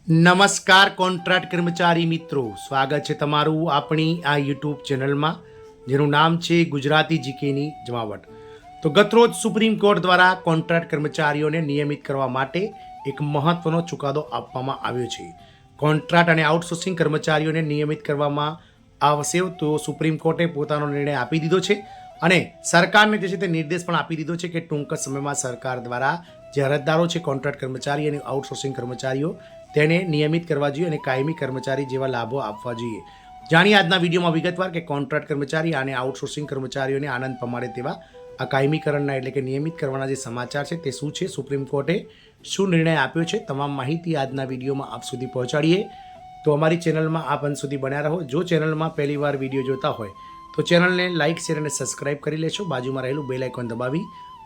નમસ્કાર કોન્ટ્રાક્ટ કર્મચારી મિત્રો, સ્વાગત છે તમારું આપણી આ યુટ્યુબ ચેનલમાં જેનું નામ છે ગુજરાતી જીકેની જમાવટ. તો ગતરોજ સુપ્રીમ કોર્ટ દ્વારા કોન્ટ્રાક્ટ કર્મચારીઓને નિયમિત કરવા માટે એક મહત્વનો ચુકાદો આપવામાં આવ્યો છે. કોન્ટ્રાક્ટ અને આઉટસોર્સિંગ કર્મચારીઓને નિયમિત કરવામાં આવશે તો સુપ્રીમ કોર્ટે પોતાનો નિર્ણય આપી દીધો છે અને સરકારને જે છે તે નિર્દેશ પણ આપી દીધો છે કે ટૂંક સમયમાં સરકાર દ્વારા જે અરજદારો છે કોન્ટ્રાક્ટ કર્મચારી અને આઉટસોર્સિંગ કર્મચારીઓ તેને નિયમિત કરવા જોઈએ અને કાયમી કર્મચારી જેવા લાભો આપવા જોઈએ. જાણીએ આજના વિડીયોમાં વિગતવાર કે કોન્ટ્રાક્ટ કર્મચારી અને આઉટસોર્સિંગ કર્મચારીઓને આનંદ પમાડે તેવા આ કાયમીકરણના એટલે કે નિયમિત કરવાના જે સમાચાર છે તે શું છે, સુપ્રીમ કોર્ટે શું નિર્ણય આપ્યો છે, તમામ માહિતી આજના વિડીયોમાં આપ સુધી પહોંચાડીએ. તો અમારી ચેનલમાં આપ અંત સુધી બન્યા રહો. જો ચેનલમાં પહેલીવાર વિડીયો જોતા હોય તો ચેનલને લાઇક, શેર અને સબસ્ક્રાઇબ કરી લેશો. બાજુમાં રહેલું બેલ આઇકોન દબાવી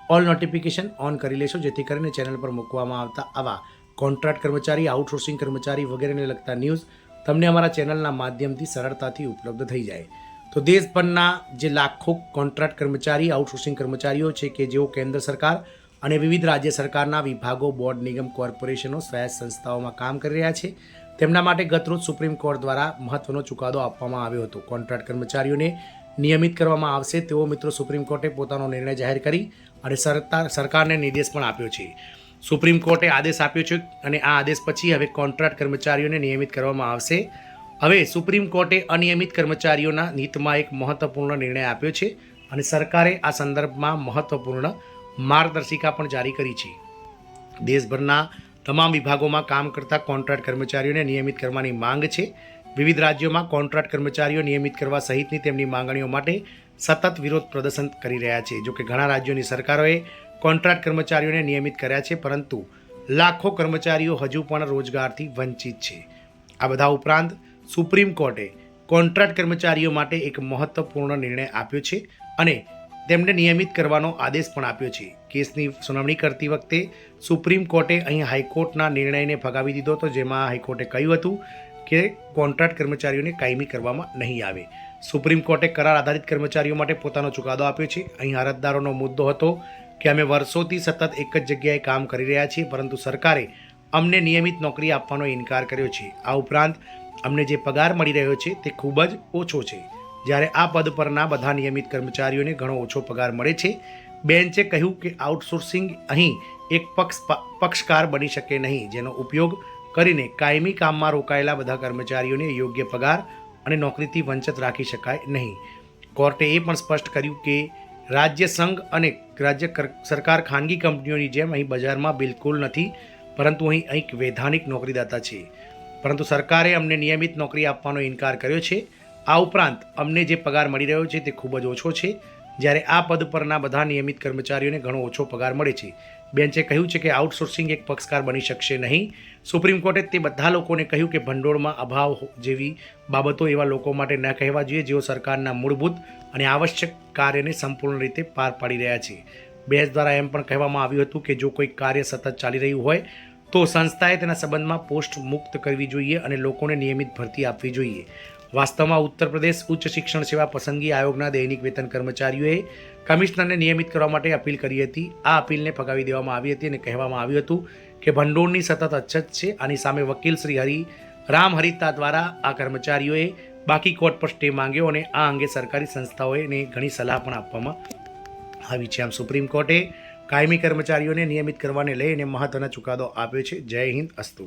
ઓલ નોટિફિકેશન ઓન કરી લેશો, જેથી કરીને ચેનલ પર મૂકવામાં આવતા આવા કોન્ટ્રાક્ટ કર્મચારી, આઉટસોર્સિંગ કર્મચારી વગેરેને લગતા ન્યૂઝ તમને અમારા ચેનલના માધ્યમથી સરળતાથી ઉપલબ્ધ થઈ જાય. તો દેશભરના જે લાખો કોન્ટ્રાક્ટ કર્મચારી, આઉટસોર્સિંગ કર્મચારીઓ છે કે જેઓ કેન્દ્ર સરકાર અને વિવિધ રાજ્ય સરકારના વિભાગો, બોર્ડ, નિગમ, કોર્પોરેશનો, સ્વાયત્ત સંસ્થાઓમાં કામ કરી રહ્યા છે, તેમના માટે ગતરોજ સુપ્રીમ કોર્ટ દ્વારા મહત્વનો ચુકાદો આપવામાં આવ્યો હતો. કોન્ટ્રાક્ટ કર્મચારીઓને નિયમિત કરવામાં આવશે તેવો મિત્રો સુપ્રીમ કોર્ટે પોતાનો નિર્ણય જાહેર કરી અને સરકારને નિર્દેશ પણ આપ્યો છે. સુપ્રીમ કોર્ટે આદેશ આપ્યો છે અને આ આદેશ પછી હવે કોન્ટ્રાક્ટ કર્મચારીઓને નિયમિત કરવામાં આવશે. હવે સુપ્રીમ કોર્ટે અનિયમિત કર્મચારીઓના હિતમાં એક મહત્વપૂર્ણ નિર્ણય આપ્યો છે અને સરકારે આ સંદર્ભમાં મહત્વપૂર્ણ માર્ગદર્શિકા પણ જારી કરી છે. દેશભરના તમામ વિભાગોમાં કામ કરતા કોન્ટ્રાક્ટ કર્મચારીઓને નિયમિત કરવાની માંગ છે. વિવિધ રાજ્યોમાં કોન્ટ્રાક્ટ કર્મચારીઓ નિયમિત કરવા સહિતની તેમની માંગણીઓ માટે સતત વિરોધ પ્રદર્શન કરી રહ્યા છે. જોકે ઘણા રાજ્યોની સરકારોએ કોન્ટ્રાક્ટ કર્મચારીઓને નિયમિત કર્યા છે, પરંતુ લાખો કર્મચારીઓ હજુ પણ રોજગારથી વંચિત છે. આ બધા ઉપરાંત સુપ્રીમ કોર્ટે કોન્ટ્રાક્ટ કર્મચારીઓ માટે એક મહત્વપૂર્ણ નિર્ણય આપ્યો છે અને તેમને નિયમિત કરવાનો આદેશ પણ આપ્યો છે. કેસની સુનાવણી કરતી વખતે સુપ્રીમ કોર્ટે અહીં હાઈકોર્ટના નિર્ણયને ફગાવી દીધો હતો, જેમાં હાઈકોર્ટે કહ્યું હતું કે કોન્ટ્રાક્ટ કર્મચારીઓને કાયમી કરવામાં નહીં આવે. સુપ્રીમ કોર્ટે કરાર આધારિત કર્મચારીઓ માટે પોતાનો ચુકાદો આપ્યો છે. અહીં અરજદારોનો મુદ્દો હતો કે અમે વર્ષોથી સતત એક જ જગ્યાએ કામ કરી રહ્યા છીએ, પરંતુ સરકારે અમને નિયમિત નોકરી આપવાનો ઇનકાર કર્યો છે. આ ઉપરાંત અમને જે પગાર મળી રહ્યો છે તે ખૂબ જ ઓછો છે, જ્યારે આ પદ પરના બધા નિયમિત કર્મચારીઓને ઘણો ઓછો પગાર મળે છે. બેન્ચે કહ્યું કે આઉટસોર્સિંગ અહીં એક પક્ષકાર બની શકે નહીં, જેનો ઉપયોગ કરીને કાયમી કામમાં રોકાયેલા બધા કર્મચારીઓને યોગ્ય પગાર અને નોકરીથી વંચિત રાખી શકાય નહીં. કોર્ટે એ પણ સ્પષ્ટ કર્યું કે રાજ્ય સંઘ અને રાજ્ય સરકાર ખાનગી કંપનીઓની જેમ અહીં બજારમાં બિલકુલ નથી, પરંતુ અહીં એક વૈધાનિક નોકરીદાતા છે. પરંતુ સરકારે અમને નિયમિત નોકરી આપવાનો ઇનકાર કર્યો છે. આ ઉપરાંત અમને જે પગાર મળી રહ્યો છે તે ખૂબ જ ઓછો છે, જ્યારે આ પદ પરના બધા નિયમિત કર્મચારીઓને ઘણો ઓછો પગાર મળે છે. બેન્ચે કહ્યું છે કે આઉટસોર્સિંગ એક પક્ષકાર બની શકશે નહીં. સુપ્રીમ કોર્ટે તે બધા લોકોને કહ્યું કે ભંડોળમાં અભાવ જેવી બાબતો એવા લોકો માટે ન કહેવા જોઈએ જેઓ સરકારના મૂળભૂત અને આવશ્યક કાર્યને સંપૂર્ણ રીતે પાર પાડી રહ્યા છે. બેન્ચ દ્વારા એમ પણ કહેવામાં આવ્યું હતું કે જો કોઈ કાર્ય સતત ચાલી રહ્યું હોય તો સંસ્થાએ તેના સંબંધમાં પોસ્ટ મુક્ત કરવી જોઈએ અને લોકોને નિયમિત ભરતી આપવી જોઈએ. વાસ્તવમાં ઉત્તર પ્રદેશ ઉચ્ચ શિક્ષણ સેવા પસંદગી આયોગના દૈનિક વેતન કર્મચારીઓએ કમિશનરને નિયમિત કરવા માટે અપીલ કરી હતી. આ અપીલને ફગાવી દેવામાં આવી હતી અને કહેવામાં આવ્યું હતું કે ભંડોળની સતત અછત છે. આની સામે વકીલ શ્રી રામ હરિતા દ્વારા આ કર્મચારીઓએ બાકી કોર્ટ પર સ્ટે માંગ્યો અને આ અંગે સરકારી સંસ્થાઓને ઘણી સલાહ પણ આપવામાં આવી છે. આમ સુપ્રીમ કોર્ટે કાયમી કર્મચારીઓને નિયમિત કરવાને લઈને મહત્વનો ચુકાદો આપ્યો છે. જય હિન્દ, અસ્તુ.